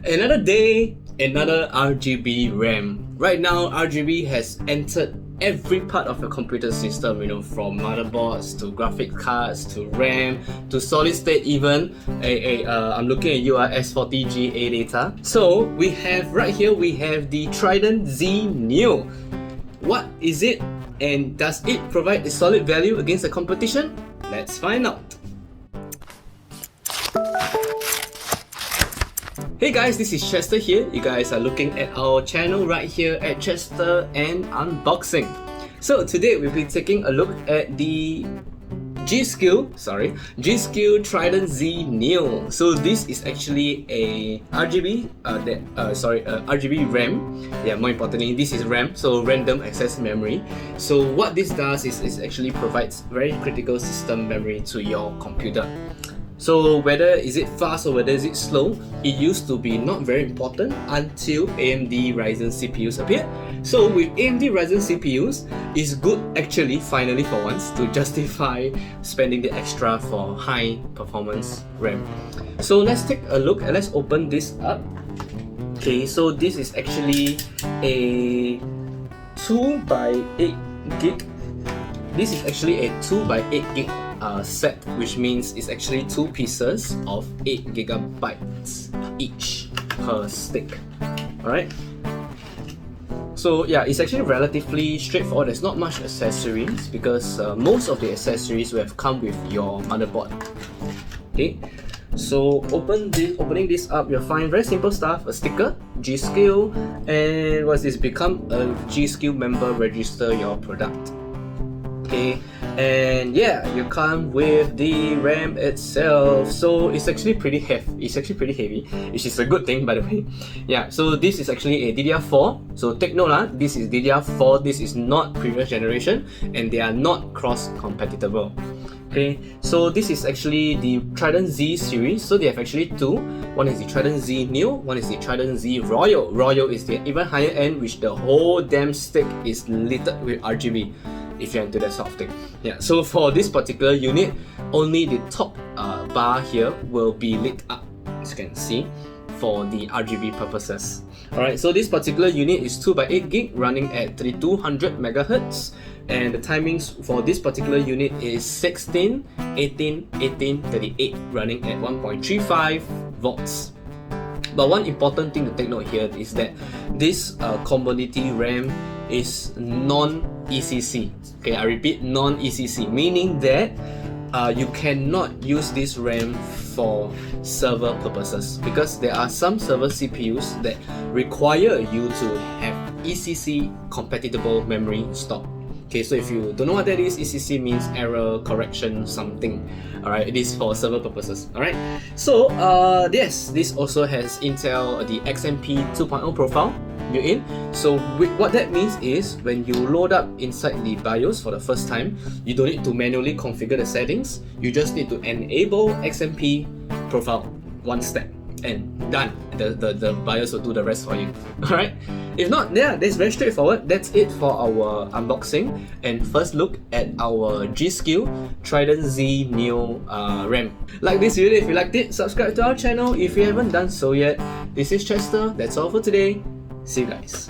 Another day, another RGB RAM. Right now, RGB has entered every part of the computer system, from motherboards to graphic cards to RAM to solid state even. I'm looking at you, S40G data. So we have right here, we have the Trident Z Neo. What is it, and does it provide a solid value against the competition? Let's find out. Hey guys, this is Chester here. You guys are looking at our channel right here at Chester and Unboxing. So today we'll be taking a look at the g.skill Trident Z Neo. So this is actually a RGB RAM. Yeah, more importantly, this is RAM, so random access memory. So what this does is actually provides very critical system memory to your computer. So whether is it fast or whether is it slow, it used to be not very important until AMD Ryzen CPUs appeared. So with AMD Ryzen CPUs, it's good actually, finally for once, to justify spending the extra for high performance RAM. So let's take a look and let's open this up. Okay, so this is actually a 2x8 gig. This is actually a 2x8 gig set, which means it's actually two pieces of 8 gigabytes each per stick. Alright, so yeah, it's actually relatively straightforward. There's not much accessories because most of the accessories will have come with your motherboard. Okay, so opening this up, you'll find very simple stuff: a sticker, g.skill, and what's this? Become a g.skill member, register your product. Okay, and yeah, you come with the RAM itself. So it's actually pretty heavy. Which is a good thing, by the way. Yeah, so this is actually a DDR4. So take note, this is DDR4. This is not previous generation, and they are not cross-compatible. Okay, so this is actually the Trident Z series. So they have actually two. One is the Trident Z Neo, one is the Trident Z Royal. Royal is the even higher end, which the whole damn stick is littered with RGB. If you're into that sort of thing. Yeah, so for this particular unit, only the top bar here will be lit up, as you can see, for the RGB purposes. Alright, so this particular unit is 2x8 gig running at 3200 MHz, and the timings for this particular unit is 16, 18, 18, 38, running at 1.35 volts. But one important thing to take note here is that this commodity RAM is non-ECC. Okay, I repeat, non-ECC, meaning that you cannot use this RAM for server purposes, because there are some server CPUs that require you to have ECC compatible memory installed. Okay, so if you don't know what that is, ECC means error correction something. Alright, it is for server purposes. Alright, so yes, this also has Intel the XMP 2.0 profile built in. So what that means is when you load up inside the BIOS for the first time, you don't need to manually configure the settings. You just need to enable XMP profile, one step, and done. The BIOS will do the rest for you. Alright, if not, yeah, that's very straightforward. That's it for our unboxing and first look at our g.skill Trident Z Neo RAM. Like this video if you liked it, subscribe to our channel if you haven't done so yet. This is Chester, that's all for today. See you guys.